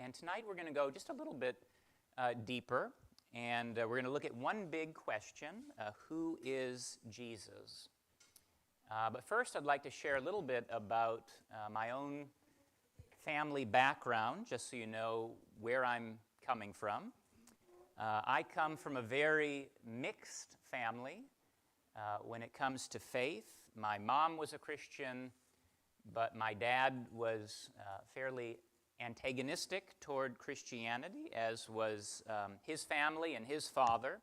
And tonight we're going to go just a little bit deeper, and we're going to look at one big question, who is Jesus? But first I'd like to share a little bit about my own family background, just so you know where I'm coming from. I come from a very mixed family when it comes to faith. My mom was a Christian, but my dad was fairly antagonistic toward Christianity, as was his family and his father.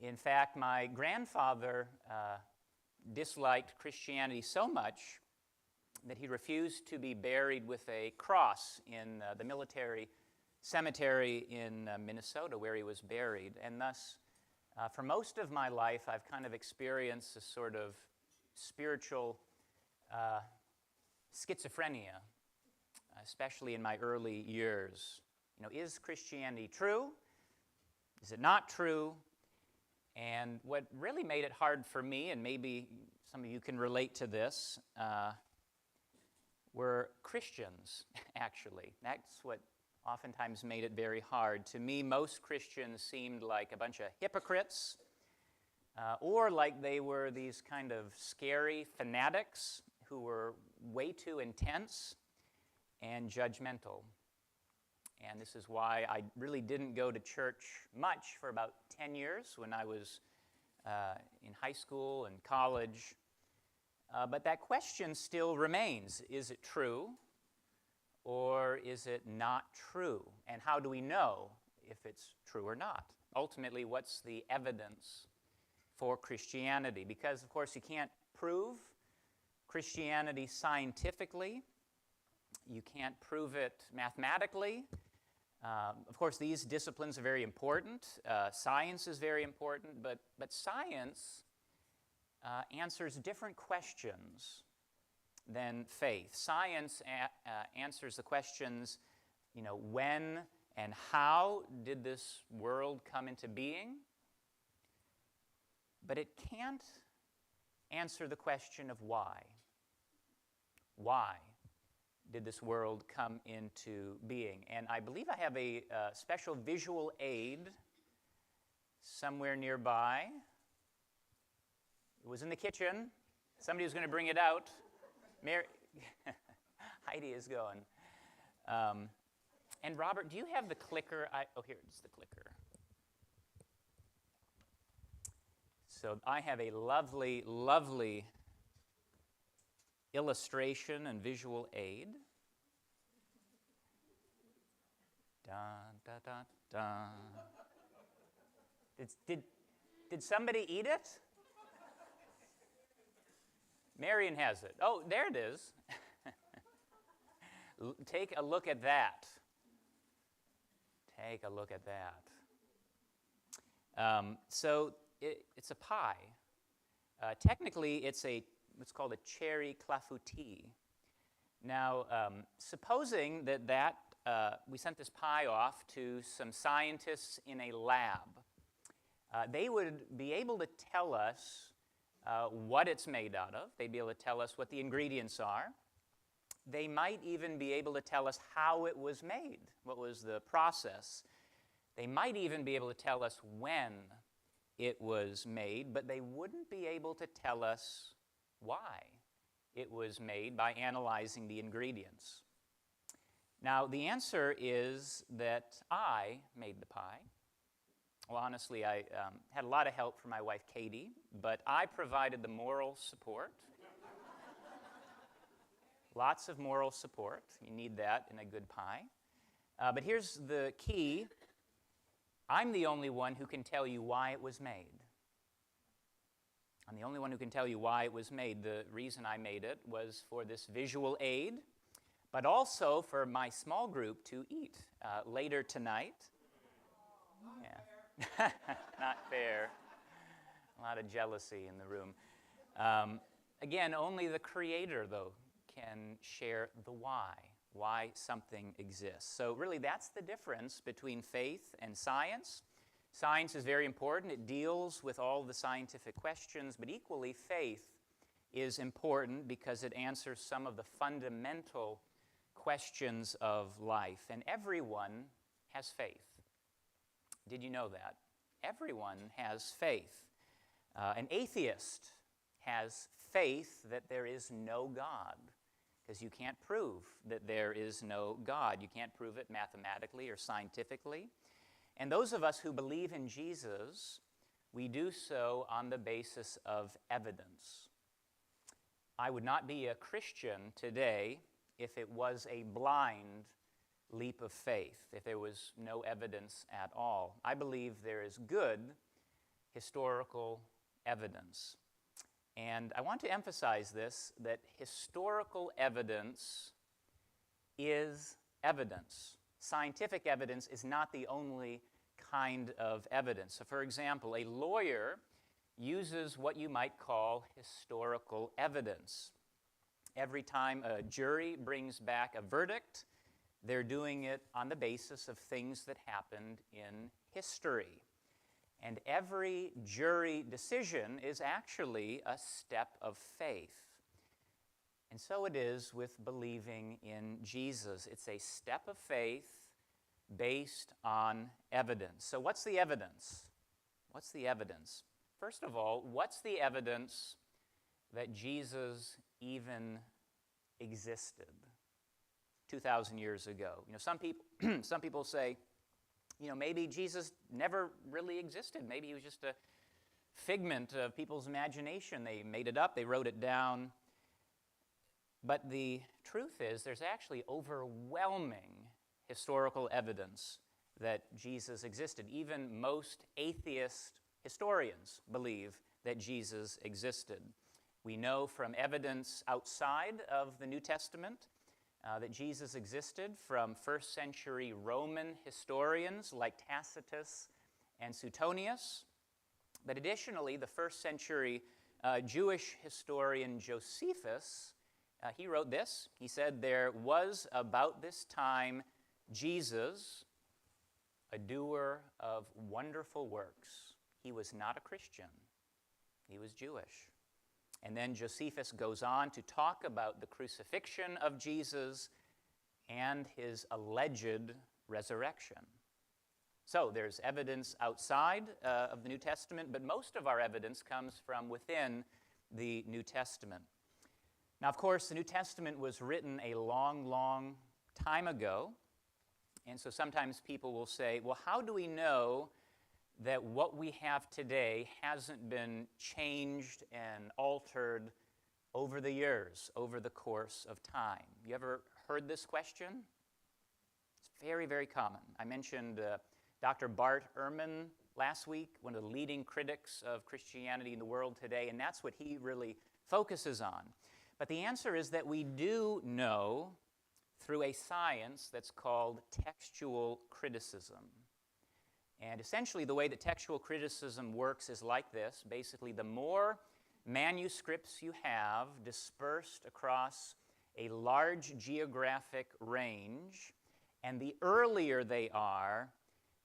In fact, my grandfather disliked Christianity so much that he refused to be buried with a cross in the military cemetery in Minnesota where he was buried. And thus, for most of my life, I've kind of experienced a sort of spiritual schizophrenia, especially in my early years. You know, is Christianity true? Is it not true? And what really made it hard for me, and maybe some of you can relate to this, were Christians, actually. That's what oftentimes made it very hard. To me, most Christians seemed like a bunch of hypocrites, or like they were these kind of scary fanatics who were way too intense and judgmental. And this is why I really didn't go to church much for about 10 years when I was in high school and college. But that question still remains. Is it true or is it not true? And how do we know if it's true or not? Ultimately, what's the evidence for Christianity? Because, of course, you can't prove Christianity scientifically. You can't prove it mathematically. Of course, these disciplines are very important. Science is very important, but science answers different questions than faith. Science answers the questions, you know, when and how did this world come into being? But it can't answer the question of why. Why did this world come into being? And I believe I have a special visual aid somewhere nearby. It was in the kitchen. Somebody was going to bring it out. Heidi is going. And Robert, do you have the clicker? Oh, here, it's the clicker. So I have a lovely, lovely illustration and visual aid. Dun, dun, dun, dun. Did somebody eat it? Marion has it. Oh, there it is. Take a look at that. Take a look at that. So it's a pie. Technically, it's what's called a cherry clafoutis. Now, supposing that we sent this pie off to some scientists in a lab, they would be able to tell us what it's made out of. They'd be able to tell us what the ingredients are. They might even be able to tell us how it was made, what was the process. They might even be able to tell us when it was made, but they wouldn't be able to tell us why it was made by analyzing the ingredients. Now, the answer is that I made the pie. Well, honestly, I had a lot of help from my wife, Katie, but I provided the moral support. Lots of moral support. You need that in a good pie. But here's the key. I'm the only one who can tell you why it was made. I'm the only one who can tell you why it was made. The reason I made it was for this visual aid, but also for my small group to eat later tonight. Yeah. Not fair. A lot of jealousy in the room. Again, only the Creator, though, can share the why something exists. So really, that's the difference between faith and science. Science is very important. It deals with all the scientific questions, but equally, faith is important because it answers some of the fundamental questions of life, and everyone has faith. Did you know that? Everyone has faith. An atheist has faith that there is no God, because you can't prove that there is no God. You can't prove it mathematically or scientifically. And those of us who believe in Jesus, we do so on the basis of evidence. I would not be a Christian today if it was a blind leap of faith, if there was no evidence at all. I believe there is good historical evidence. And I want to emphasize this, that historical evidence is evidence. Scientific evidence is not the only kind of evidence. So, for example, a lawyer uses what you might call historical evidence. Every time a jury brings back a verdict, they're doing it on the basis of things that happened in history. And every jury decision is actually a step of faith. And so it is with believing in Jesus. It's a step of faith based on evidence. So what's the evidence? What's the evidence? First of all, what's the evidence that Jesus even existed 2,000 years ago? Some people say, maybe Jesus never really existed. Maybe he was just a figment of people's imagination. They made it up, they wrote it down. But the truth is, there's actually overwhelming historical evidence that Jesus existed. Even most atheist historians believe that Jesus existed. We know from evidence outside of the New Testament that Jesus existed, from first century Roman historians like Tacitus and Suetonius. But additionally, the first century Jewish historian Josephus, he wrote this. He said, "There was about this time Jesus, a doer of wonderful works. He was not a Christian. He was Jewish." And then Josephus goes on to talk about the crucifixion of Jesus and his alleged resurrection. So there's evidence outside of the New Testament, but most of our evidence comes from within the New Testament. Now, of course, the New Testament was written a long, long time ago, and so sometimes people will say, well, how do we know that what we have today hasn't been changed and altered over the years, over the course of time? You ever heard this question? It's very, very common. I mentioned Dr. Bart Ehrman last week, one of the leading critics of Christianity in the world today, and that's what he really focuses on. But the answer is that we do know through a science that's called textual criticism. And essentially, the way that textual criticism works is like this. Basically, the more manuscripts you have dispersed across a large geographic range, and the earlier they are,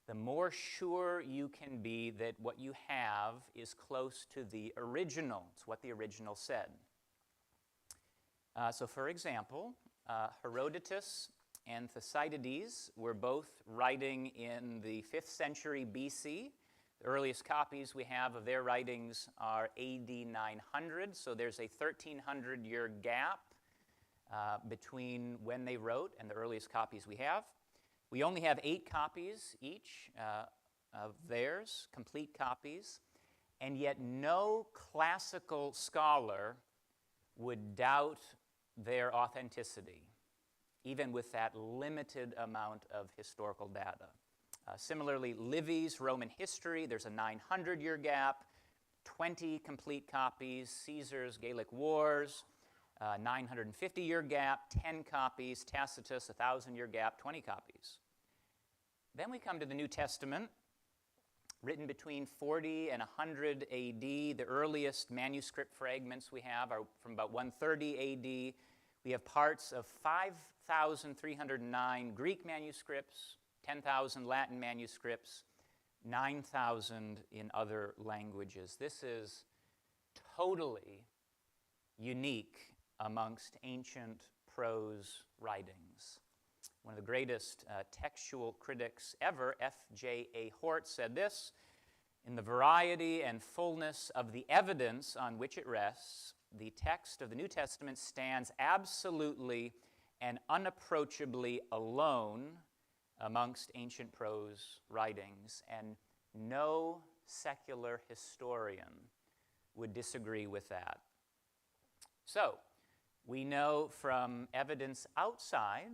the more sure you can be that what you have is close to the original. It's what the original said. So, for example, Herodotus and Thucydides were both writing in the 5th century BC. The earliest copies we have of their writings are AD 900, so there's a 1,300-year gap between when they wrote and the earliest copies we have. We only have 8 copies each of theirs, complete copies, and yet no classical scholar would doubt their authenticity, even with that limited amount of historical data. Similarly, Livy's Roman history, there's a 900-year gap, 20 complete copies. Caesar's Gallic Wars, 950-year gap, 10 copies. Tacitus, 1,000-year gap, 20 copies. Then we come to the New Testament, written between 40 and 100 AD. The earliest manuscript fragments we have are from about 130 AD. We have parts of 5,309 Greek manuscripts, 10,000 Latin manuscripts, 9,000 in other languages. This is totally unique amongst ancient prose writings. One of the greatest textual critics ever, F.J.A. Hort, said this: "In the variety and fullness of the evidence on which it rests, the text of the New Testament stands absolutely and unapproachably alone amongst ancient prose writings, and no secular historian would disagree with that." So, we know from evidence outside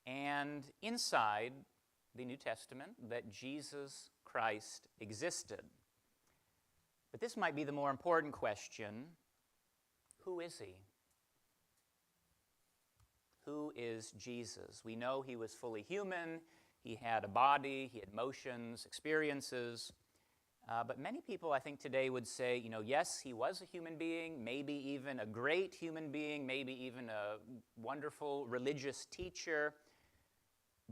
and inside the New Testament that Jesus Christ existed. But this might be the more important question: who is he? Who is Jesus? We know he was fully human, he had a body, he had emotions, experiences, but many people, I think, today would say, yes, he was a human being, maybe even a great human being, maybe even a wonderful religious teacher,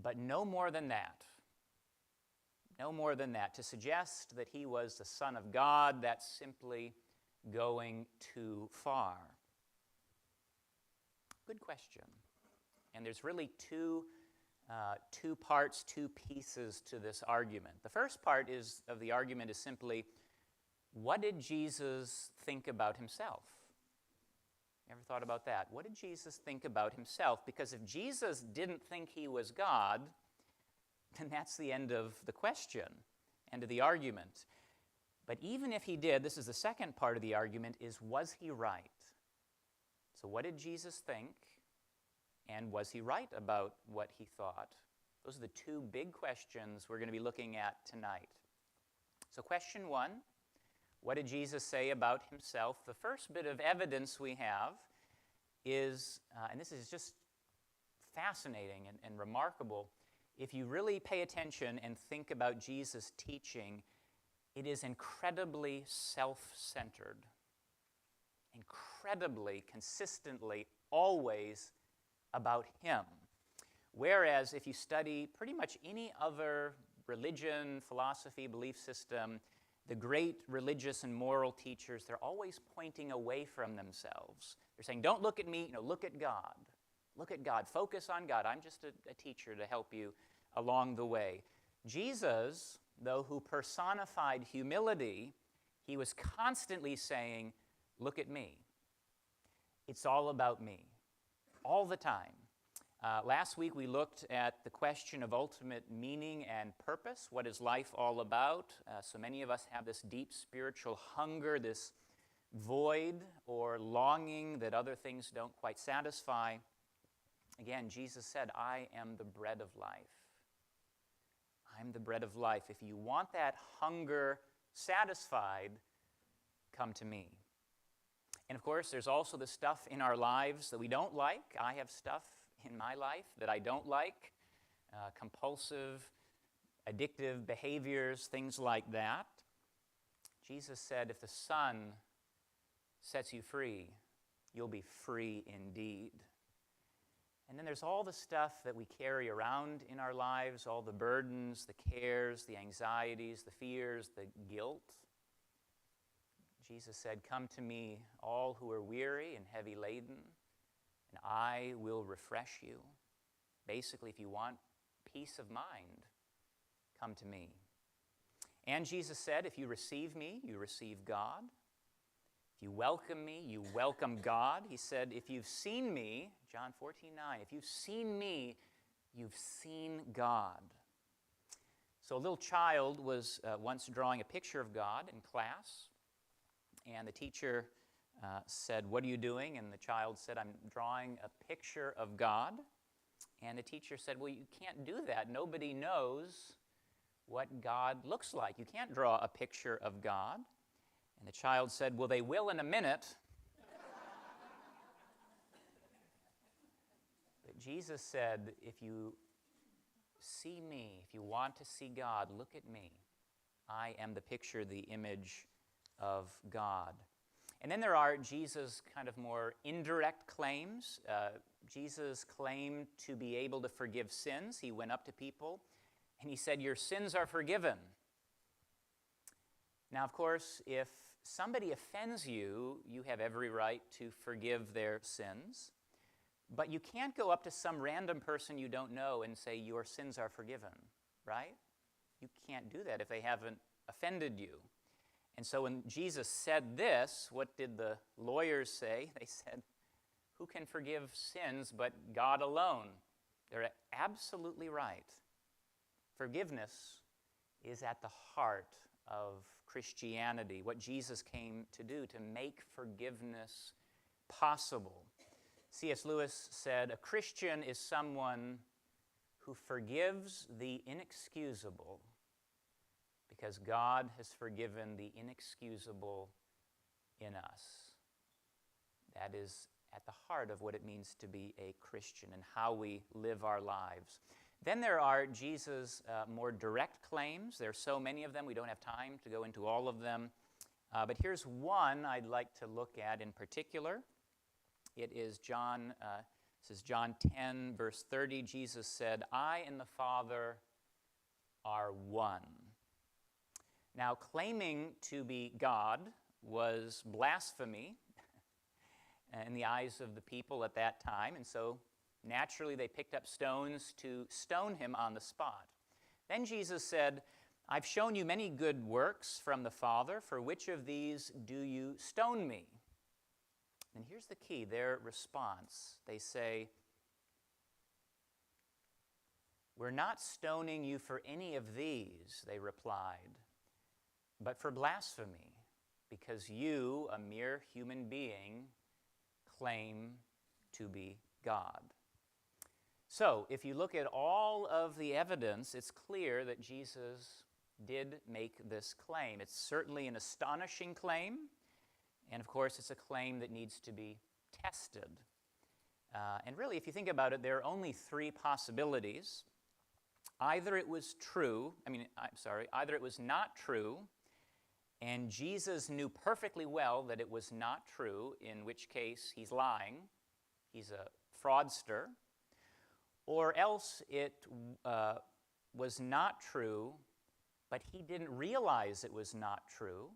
but no more than that. No more than that. To suggest that he was the Son of God, that's simply going too far. Good question. And there's really two parts, two pieces to this argument. The first part of the argument is simply, what did Jesus think about himself? Ever thought about that? What did Jesus think about himself? Because if Jesus didn't think he was God, then that's the end of the question, end of the argument. But even if he did, this is the second part of the argument, is was he right? So what did Jesus think? And was he right about what he thought? Those are the two big questions we're going to be looking at tonight. So question one, what did Jesus say about himself? The first bit of evidence we have is, and this is just fascinating and remarkable, if you really pay attention and think about Jesus' teaching, it is incredibly self-centered, incredibly, consistently, always about him. Whereas if you study pretty much any other religion, philosophy, belief system, the great religious and moral teachers, they're always pointing away from themselves. They're saying, don't look at me, look at God. Look at God. Focus on God. I'm just a teacher to help you along the way. Jesus, though, who personified humility, he was constantly saying, look at me. It's all about me. All the time. Last week we looked at the question of ultimate meaning and purpose. What is life all about? So many of us have this deep spiritual hunger, this void or longing that other things don't quite satisfy. Again, Jesus said, I am the bread of life. I'm the bread of life. If you want that hunger satisfied, come to me. And of course, there's also the stuff in our lives that we don't like. I have stuff in my life that I don't like, compulsive, addictive behaviors, things like that. Jesus said, if the Son sets you free, you'll be free indeed. And then there's all the stuff that we carry around in our lives, all the burdens, the cares, the anxieties, the fears, the guilt. Jesus said, come to me, all who are weary and heavy laden, and I will refresh you. Basically, if you want peace of mind, come to me. And Jesus said, if you receive me, you receive God. If you welcome me, you welcome God. He said, if you've seen me, John 14:9, if you've seen me, you've seen God. So a little child was once drawing a picture of God in class, and the teacher said, what are you doing? And the child said, I'm drawing a picture of God. And the teacher said, well, you can't do that. Nobody knows what God looks like. You can't draw a picture of God. And the child said, well, they will in a minute. But Jesus said, if you see me, if you want to see God, look at me. I am the picture, the image of God. And then there are Jesus' kind of more indirect claims. Jesus claimed to be able to forgive sins. He went up to people and he said, your sins are forgiven. Now, of course, if somebody offends you, you have every right to forgive their sins. But you can't go up to some random person you don't know and say, your sins are forgiven, right? You can't do that if they haven't offended you. And so when Jesus said this, what did the lawyers say? They said, who can forgive sins but God alone? They're absolutely right. Forgiveness is at the heart of Christianity, what Jesus came to do, to make forgiveness possible. C.S. Lewis said, a Christian is someone who forgives the inexcusable because God has forgiven the inexcusable in us. That is at the heart of what it means to be a Christian and how we live our lives. Then there are Jesus' more direct claims. There are so many of them, we don't have time to go into all of them. But here's one I'd like to look at in particular. It is John 10, verse 30. Jesus said, I and the Father are one. Now, claiming to be God was blasphemy in the eyes of the people at that time, and so naturally they picked up stones to stone him on the spot. Then Jesus said, I've shown you many good works from the Father. For which of these do you stone me? And here's the key, their response. They say, we're not stoning you for any of these, they replied, but for blasphemy, because you, a mere human being, claim to be God. So, if you look at all of the evidence, it's clear that Jesus did make this claim. It's certainly an astonishing claim, and of course, it's a claim that needs to be tested. And really, if you think about it, there are only three possibilities. Either it was not true, and Jesus knew perfectly well that it was not true, in which case he's lying, he's a fraudster, or else it was not true, but he didn't realize it was not true,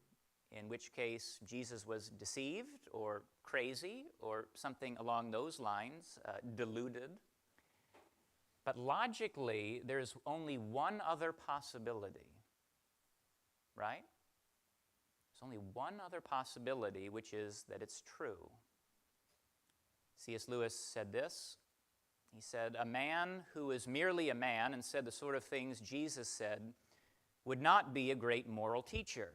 in which case Jesus was deceived or crazy or something along those lines, deluded. But logically, there's only one other possibility, right? There's only one other possibility, which is that it's true. C.S. Lewis said this. He said, a man who is merely a man and said the sort of things Jesus said would not be a great moral teacher.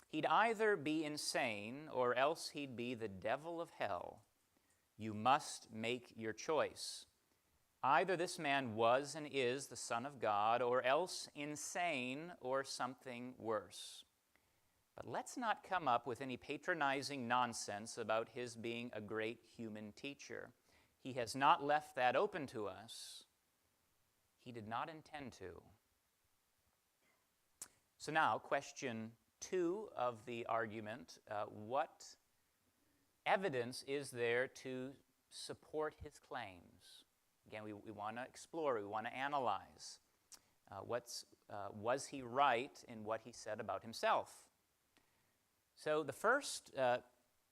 He'd either be insane or else he'd be the devil of hell. You must make your choice. Either this man was and is the Son of God, or else insane or something worse. But let's not come up with any patronizing nonsense about his being a great human teacher. He has not left that open to us. He did not intend to. So now, question 2 of the argument, what evidence is there to support his claims? Again, we want to explore, we want to analyze. Was he right in what he said about himself? So the first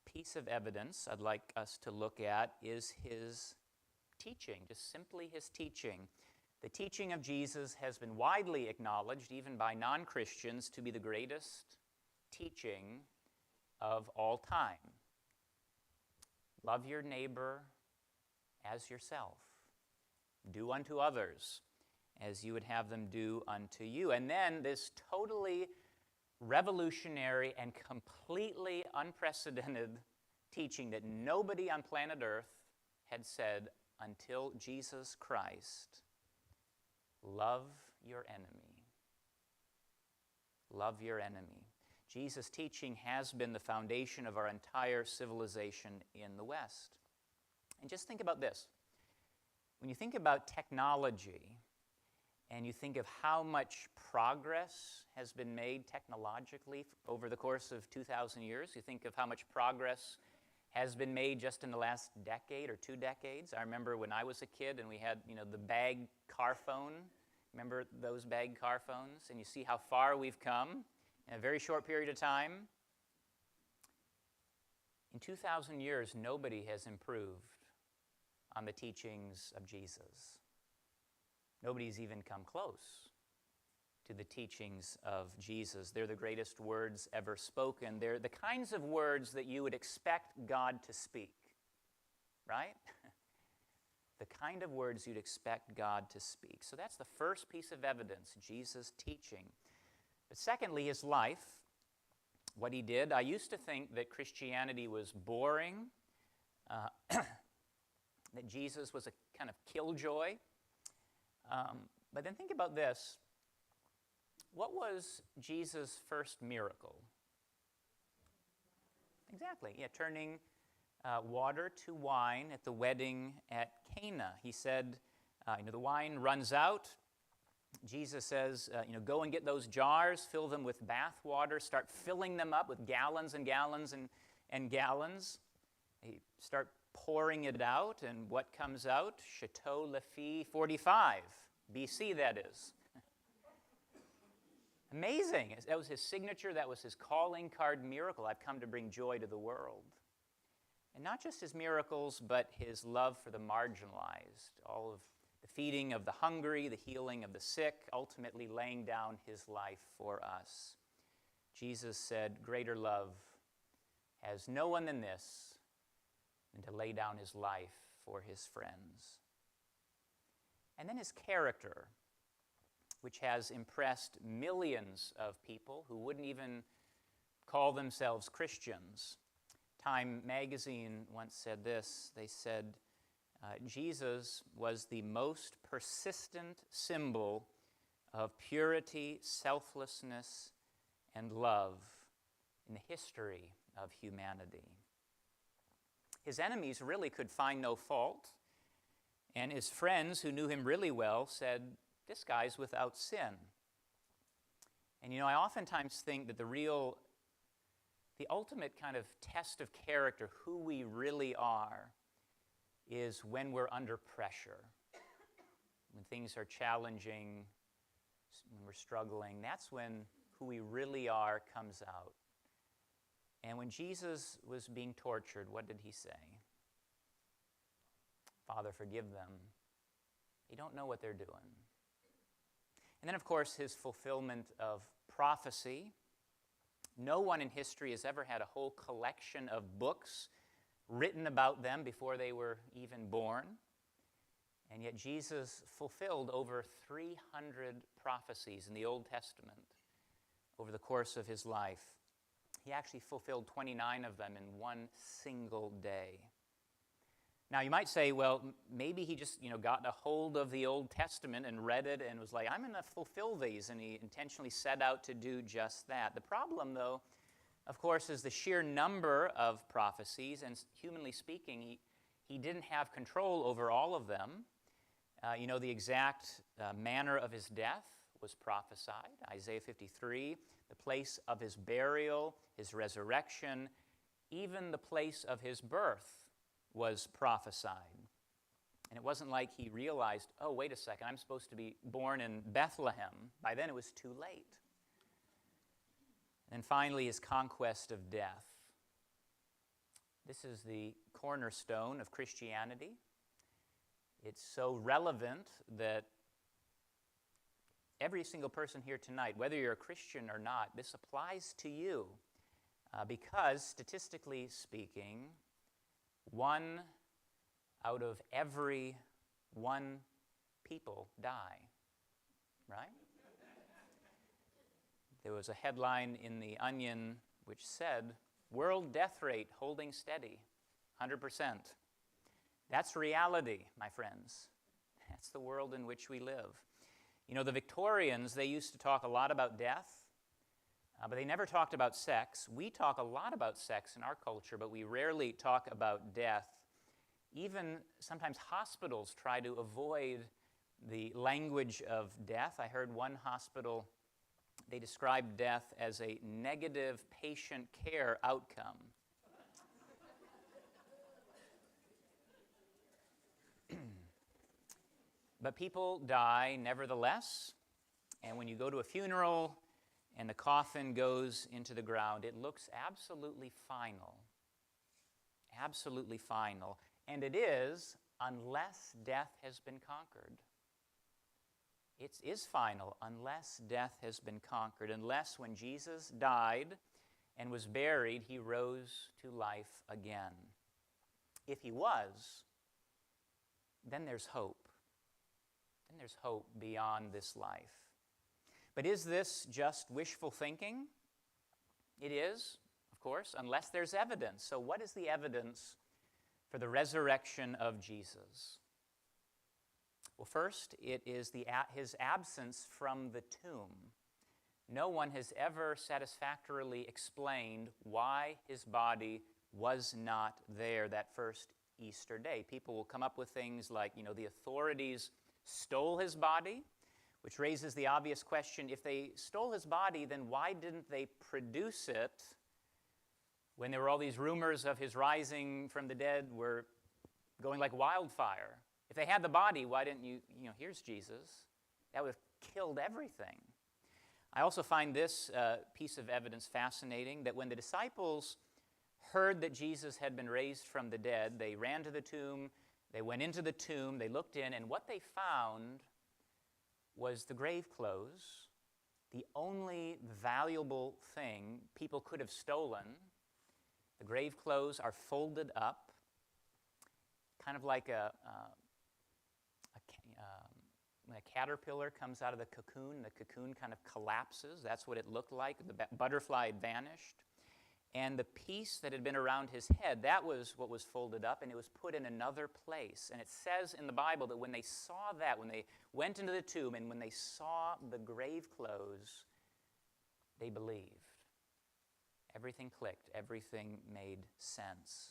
piece of evidence I'd like us to look at is his teaching, just simply his teaching. The teaching of Jesus has been widely acknowledged, even by non-Christians, to be the greatest teaching of all time. Love your neighbor as yourself. Do unto others as you would have them do unto you. And then this totally revolutionary and completely unprecedented teaching that nobody on planet Earth had said until Jesus Christ. Love your enemy. Love your enemy. Jesus' teaching has been the foundation of our entire civilization in the West. And just think about this. When you think about technology, and you think of how much progress has been made technologically over the course of 2,000 years, you think of how much progress has been made just in the last decade or 2 decades. I remember when I was a kid and we had, the bag car phone. Remember those bag car phones? And you see how far we've come in a very short period of time. In 2,000 years, nobody has improved on the teachings of Jesus. Nobody's even come close to the teachings of Jesus. They're the greatest words ever spoken. They're the kinds of words that you would expect God to speak, right? The kind of words you'd expect God to speak. So that's the first piece of evidence, Jesus' teaching. But secondly, his life, what he did. I used to think that Christianity was boring, that Jesus was a kind of killjoy. But then think about this. What was Jesus' first miracle? Exactly, turning water to wine at the wedding at Cana. He said, the wine runs out. Jesus says, go and get those jars, fill them with bath water, start filling them up with gallons and gallons and gallons. They start pouring it out, and what comes out? Chateau Lafite 45, BC, that is. Amazing. That was his signature. That was his calling card miracle. I've come to bring joy to the world. And not just his miracles, but his love for the marginalized. All of the feeding of the hungry, the healing of the sick, ultimately laying down his life for us. Jesus said, greater love has no one than this, than to lay down his life for his friends. And then his character, which has impressed millions of people who wouldn't even call themselves Christians. Time magazine once said this. They said, Jesus was the most persistent symbol of purity, selflessness, and love in the history of humanity. His enemies really could find no fault, and his friends who knew him really well said, this guy's without sin. And I oftentimes think that the ultimate kind of test of character, who we really are, is when we're under pressure. When things are challenging, when we're struggling, that's when who we really are comes out. And when Jesus was being tortured, what did he say? Father, forgive them. They don't know what they're doing. And then, of course, his fulfillment of prophecy. No one in history has ever had a whole collection of books written about them before they were even born. And yet Jesus fulfilled over 300 prophecies in the Old Testament over the course of his life. He actually fulfilled 29 of them in one single day. Now, you might say, well, maybe he just, got a hold of the Old Testament and read it and was like, I'm going to fulfill these, and he intentionally set out to do just that. The problem, though, of course, is the sheer number of prophecies, and humanly speaking, he didn't have control over all of them. The exact manner of his death was prophesied, Isaiah 53, the place of his burial, his resurrection, even the place of his birth was prophesied. And it wasn't like he realized, oh, wait a second, I'm supposed to be born in Bethlehem. By then it was too late. And finally, his conquest of death. This is the cornerstone of Christianity. It's so relevant that every single person here tonight, whether you're a Christian or not, this applies to you. Because, statistically speaking, 1 out of every 1 people die, right? There was a headline in The Onion which said, world death rate holding steady, 100%. That's reality, my friends. That's the world in which we live. The Victorians, they used to talk a lot about death, but they never talked about sex. We talk a lot about sex in our culture, but we rarely talk about death. Even sometimes hospitals try to avoid the language of death. I heard one hospital, they described death as a negative patient care outcome. But people die nevertheless, and when you go to a funeral and the coffin goes into the ground, it looks absolutely final. Absolutely final. And it is unless death has been conquered. It is final unless death has been conquered, unless when Jesus died and was buried, he rose to life again. If he was, then there's hope. Then there's hope beyond this life. But is this just wishful thinking? It is, of course, unless there's evidence. So what is the evidence for the resurrection of Jesus? Well, first, it is his absence from the tomb. No one has ever satisfactorily explained why his body was not there that first Easter day. People will come up with things like, the authorities stole his body, which raises the obvious question, if they stole his body, then why didn't they produce it when there were all these rumors of his rising from the dead were going like wildfire? If they had the body, why didn't here's Jesus. That would have killed everything. I also find this piece of evidence fascinating, that when the disciples heard that Jesus had been raised from the dead, they ran to the tomb, they went into the tomb, they looked in, and what they found was the grave clothes, the only valuable thing people could have stolen. The grave clothes are folded up, kind of like when a caterpillar comes out of the cocoon kind of collapses. That's what it looked like. The butterfly had vanished. And the piece that had been around his head, that was what was folded up, and it was put in another place. And it says in the Bible that when they saw that, when they went into the tomb and when they saw the grave clothes, they believed. Everything clicked. Everything made sense.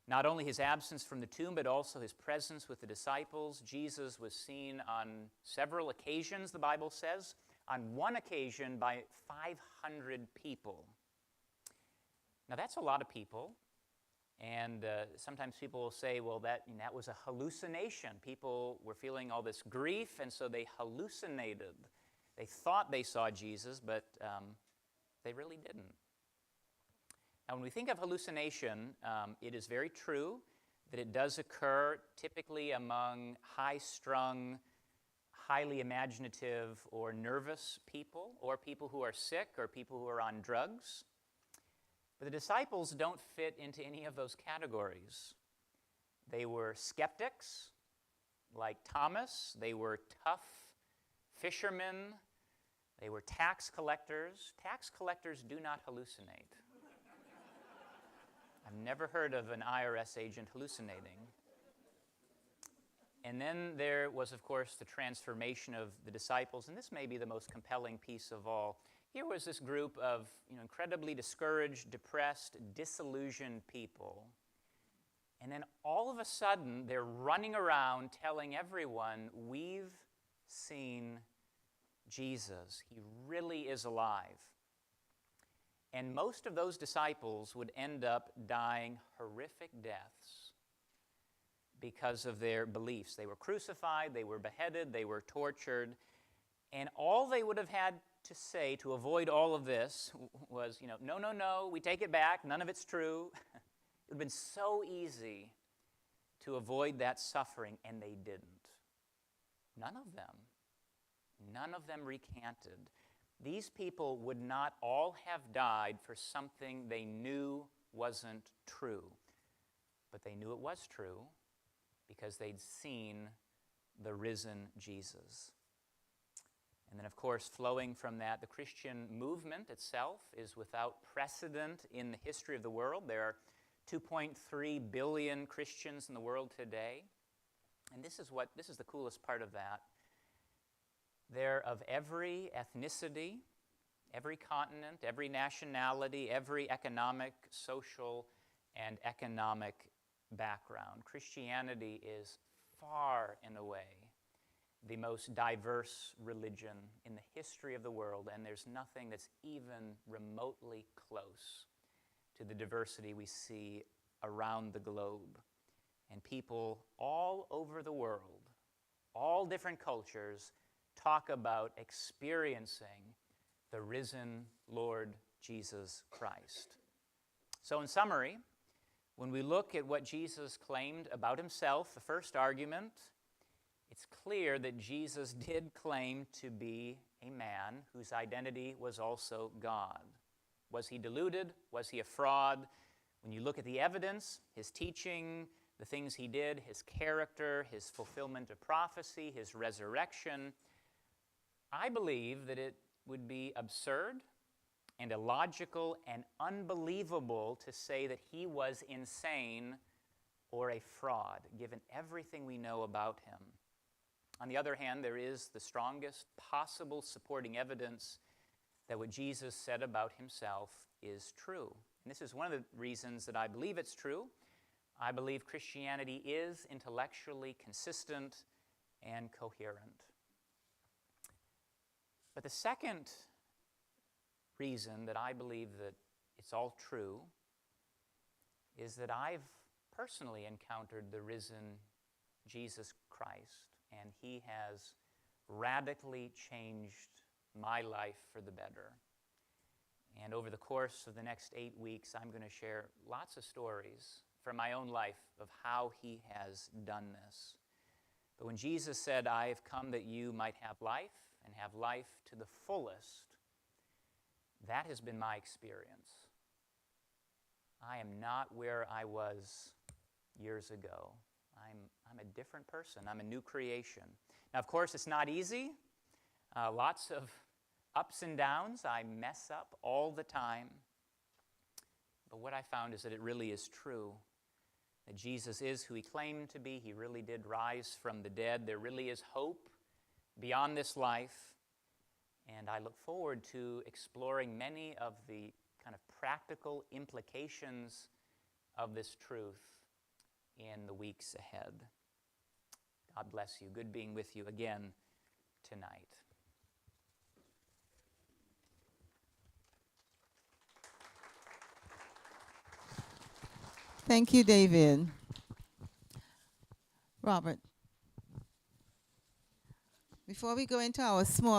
Not only his absence from the tomb, but also his presence with the disciples. Jesus was seen on several occasions, the Bible says. On one occasion by 500 people. Now that's a lot of people. And sometimes people will say, well, that was a hallucination. People were feeling all this grief, and so they hallucinated. They thought they saw Jesus, but they really didn't. Now, when we think of hallucination, it is very true that it does occur typically among high-strung, highly imaginative or nervous people, or people who are sick, or people who are on drugs. But the disciples don't fit into any of those categories. They were skeptics, like Thomas. They were tough fishermen. They were tax collectors. Tax collectors do not hallucinate. I've never heard of an IRS agent hallucinating. And then there was, of course, the transformation of the disciples, and this may be the most compelling piece of all. Here was this group of incredibly discouraged, depressed, disillusioned people. And then all of a sudden, they're running around telling everyone, we've seen Jesus. He really is alive. And most of those disciples would end up dying horrific deaths because of their beliefs. They were crucified, they were beheaded, they were tortured, and all they would have had to say to avoid all of this was, no, we take it back, none of it's true. It would have been so easy to avoid that suffering, and they didn't. None of them recanted. These people would not all have died for something they knew wasn't true. But they knew it was true because they'd seen the risen Jesus. And then, of course, flowing from that, the Christian movement itself is without precedent in the history of the world. There are 2.3 billion Christians in the world today. And this is the coolest part of that. They're of every ethnicity, every continent, every nationality, every economic, social, and economic background. Christianity is far and away the most diverse religion in the history of the world, and there's nothing that's even remotely close to the diversity we see around the globe. And people all over the world, all different cultures, talk about experiencing the risen Lord Jesus Christ. So in summary, When we look at what Jesus claimed about himself, the first argument, it's clear that Jesus did claim to be a man whose identity was also God. Was he deluded? Was he a fraud? When you look at the evidence, his teaching, the things he did, his character, his fulfillment of prophecy, his resurrection, I believe that it would be absurd and illogical and unbelievable to say that he was insane or a fraud, given everything we know about him. On the other hand, there is the strongest possible supporting evidence that what Jesus said about himself is true. And this is one of the reasons that I believe it's true. I believe Christianity is intellectually consistent and coherent. But the second reason that I believe that it's all true is that I've personally encountered the risen Jesus Christ, and he has radically changed my life for the better. And over the course of the next 8 weeks, I'm going to share lots of stories from my own life of how he has done this. But when Jesus said, "I have come that you might have life and have life to the fullest," that has been my experience. I am not where I was years ago. I'm a different person. I'm a new creation. Now, of course, it's not easy. Lots of ups and downs. I mess up all the time. But what I found is that it really is true, that Jesus is who he claimed to be. He really did rise from the dead. There really is hope beyond this life. And I look forward to exploring many of the kind of practical implications of this truth in the weeks ahead. God bless you. Good being with you again tonight. Thank you, David. Robert, before we go into our small